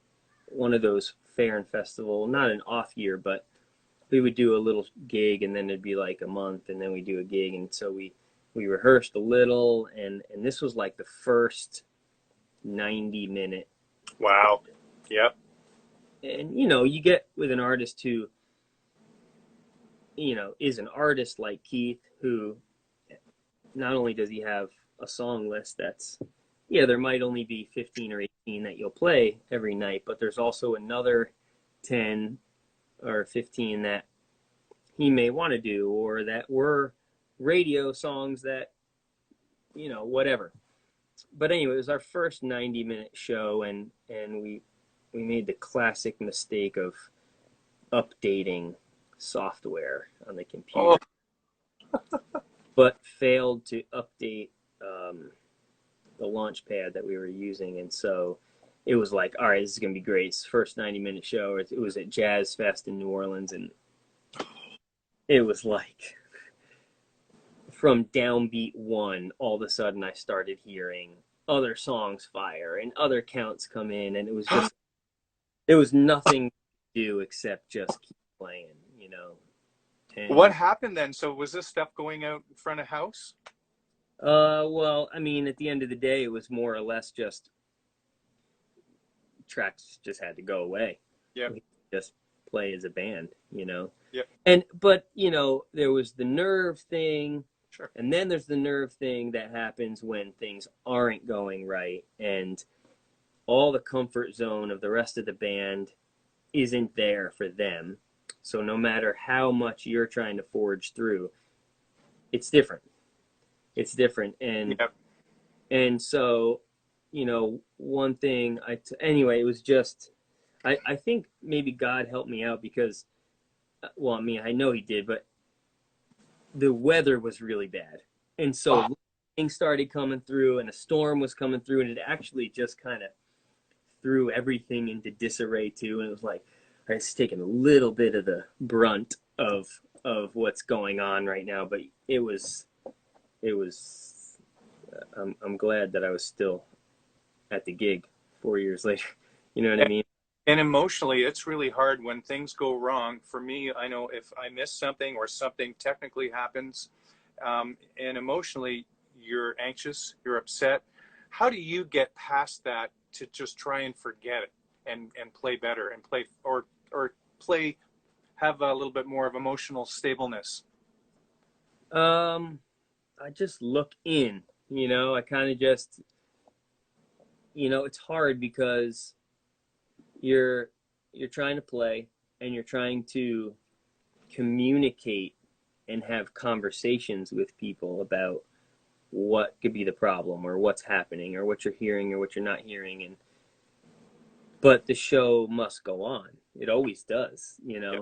one of those fair and festival, not an off year, but we would do a little gig and then it'd be like a month and then we do a gig. And so we rehearsed a little and this was like the first 90-minute.
Wow. Yep.
And, you get with an artist who, is an artist like Keith, who not only does he have a song list that's, there might only be 15 or 18 that you'll play every night, but there's also another 10 or 15 that he may want to do, or that were radio songs that, whatever. But anyway, it was our first 90-minute show, and we made the classic mistake of updating software on the computer, but failed to update the launch pad that we were using. And so it was like, all right, this is going to be great. It's the first 90-minute show. It was at Jazz Fest in New Orleans, and it was like from downbeat one, all of a sudden I started hearing other songs fire and other counts come in, and it was just, there was nothing to do except just keep playing, And,
what happened then? So was this stuff going out in front of house?
Well, I mean, at the end of the day, it was more or less just tracks just had to go away.
Yeah.
Just play as a band,
Yeah.
But there was the nerve thing.
Sure.
And then there's the nerve thing that happens when things aren't going right and all the comfort zone of the rest of the band isn't there for them. So no matter how much you're trying to forge through, it's different. It's different. And
Yep.
and so, one thing anyway, it was just, I think maybe God helped me out because, well, I mean, I know he did, but the weather was really bad. And so things started coming through and a storm was coming through, and it actually just kind of threw everything into disarray too. And it was like, all right, it's taking a little bit of the brunt of what's going on right now. But it was, I'm glad that I was still at the gig 4 years later. You know what I mean?
And emotionally, it's really hard when things go wrong. For me, I know if I miss something or something technically happens, and emotionally, you're anxious, you're upset. How do you get past that to just try and forget it and play better and play or play, have a little bit more of emotional stableness?
I just look in, I kind of just, it's hard because you're trying to play and you're trying to communicate and have conversations with people about what could be the problem or what's happening or what you're hearing or what you're not hearing. But the show must go on. It always does,
Yeah.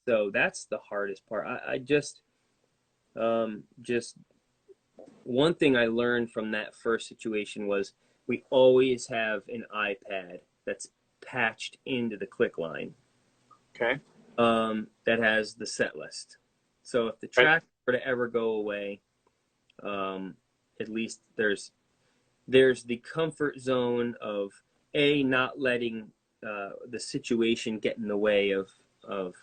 So that's the hardest part. I just one thing I learned from that first situation was we always have an iPad that's patched into the click line.
Okay.
That has the set list. So if the track were to ever go away, at least there's the comfort zone of not letting the situation get in the way of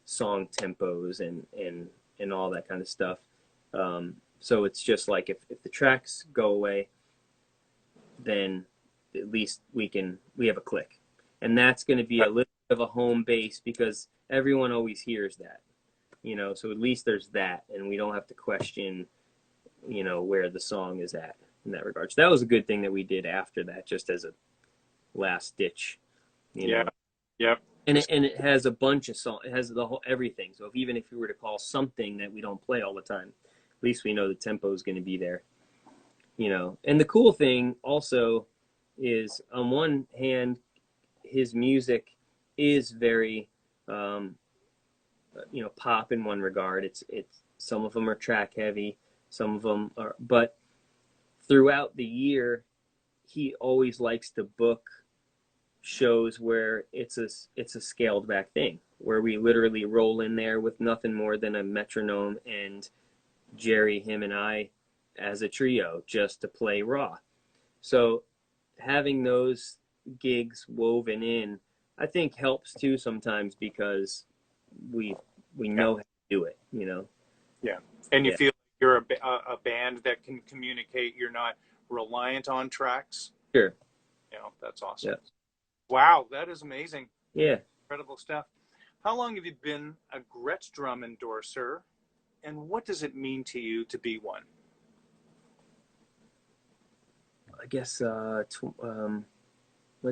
song tempos and all that kind of stuff. So it's just like if the tracks go away, then at least we have a click. And that's going to be a little bit of a home base because everyone always hears that, so at least there's that, and we don't have to question, where the song is at in that regard. So that was a good thing that we did after that, just as a last ditch,
Yeah. Yep.
And it has a bunch of songs. It has the whole everything. So even if we were to call something that we don't play all the time, at least we know the tempo is going to be there, And the cool thing also is, on one hand, his music is very, pop in one regard. It's some of them are track heavy, some of them are, but throughout the year, he always likes to book shows where it's a scaled back thing, where we literally roll in there with nothing more than a metronome and Jerry, him, and I as a trio just to play raw. So having those gigs woven in, I think helps too sometimes because we we
Yeah.
know how to do it, you know.
Yeah. And you
Yeah,
feel like you're a band that can communicate. You're not reliant on tracks.
sure.
That's awesome.
Yeah,
Wow, that is amazing.
yeah.
Incredible stuff. How long have you been a Gretsch drum endorser, and what does it mean to you to be one?
I guess like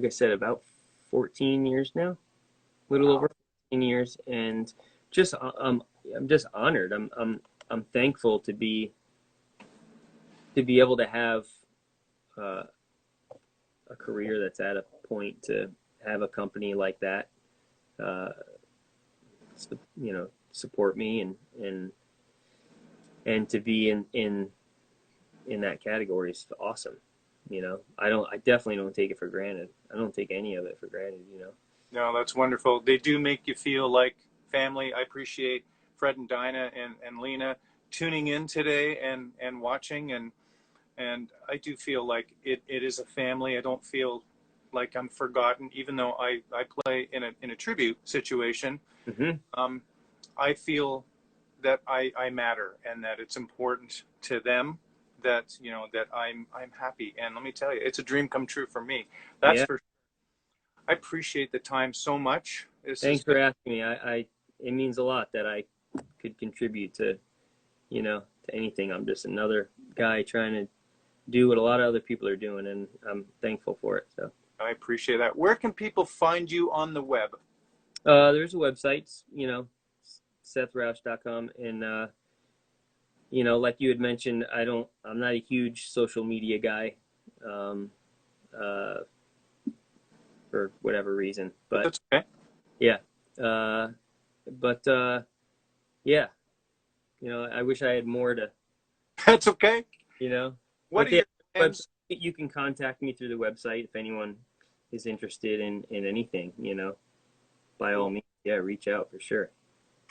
I said, about 14 years now, a little
Wow.
over 14 years, and just I'm just honored. I'm thankful to be able to have uh, a career that's at a point to have a company like that, uh, support me and to be in that category is awesome. I definitely don't take it for granted. I don't take any of it for granted.
No, that's wonderful. They do make you feel like family. I appreciate Fred and Dinah and Lena tuning in today and watching, and I do feel like it is a family. I don't feel like I'm forgotten, even though I play in a tribute situation.
Hmm.
Um, I feel that I matter and that it's important to them that that I'm happy. And let me tell you, it's a dream come true for me. That's
Yeah.
for. I appreciate the time so much. This has
Thanks
been
for asking me. It means a lot that I could contribute to anything. I'm just another guy trying to do what a lot of other people are doing, and I'm thankful for it. So,
I appreciate that. Where can people find you on the web?
there's a website, SethRausch.com, and like you had mentioned, I'm not a huge social media guy, um, uh, for whatever reason,
But
but
that's okay.
yeah, uh, but yeah, I wish I had more to,
That's okay.
you know,
What
but
are
yeah,
your
website,
plans?
you can contact me through the website if anyone is interested in anything, by all means, yeah, reach out for sure.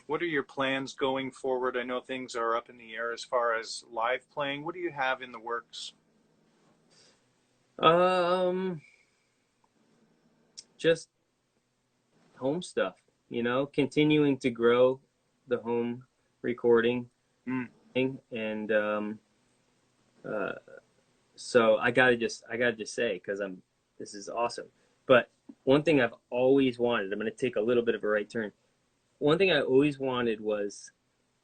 What are your plans going forward? I know things are up in the air as far as live playing. What do you have in the works?
Um, just home stuff, continuing to grow the home recording
Mm.
thing, and uh, so I gotta just say because this is awesome. But one thing I've always wanted, I'm gonna take a little bit of a right turn. One thing I always wanted was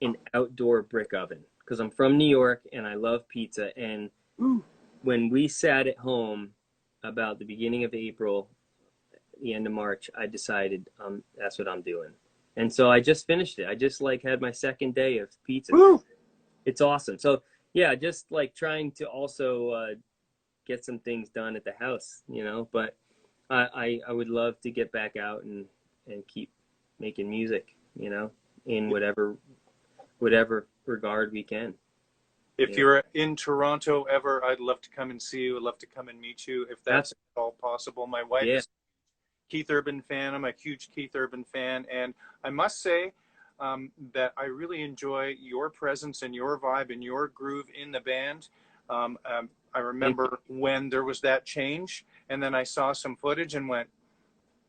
an outdoor brick oven because I'm from New York and I love pizza. And
Ooh.
when we sat at home about the beginning of April, the end of March, I decided that's what I'm doing. And so I just finished it. I just like had my second day of pizza.
Woo.
It's awesome. So yeah, just like trying to also get some things done at the house. But I would love to get back out and keep making music, in whatever regard we can.
If
You know,
you're in Toronto ever, I'd love to come and see you. I'd love to come and meet you if that's
Absolutely.
at all possible. My wife
Yeah.
is a Keith Urban fan. I'm a huge Keith Urban fan. And I must say that I really enjoy your presence and your vibe and your groove in the band. I
Thank you.
remember when there was that change, and then I saw some footage and went,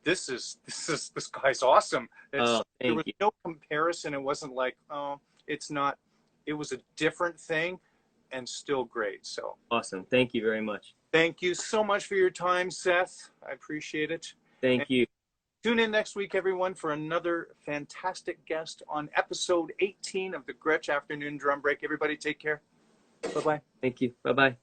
this guy's awesome.
Oh,
There was
thank you.
no comparison. It wasn't like, oh, it's not. It was a different thing and still great. So
Awesome. Thank you very much.
thank you so much for your time, Seth. I appreciate it. And
Thank you.
tune in next week, everyone, for another fantastic guest on episode 18 of the Gretsch Afternoon Drum Break. Everybody take care. Bye-bye.
Thank you. Bye bye.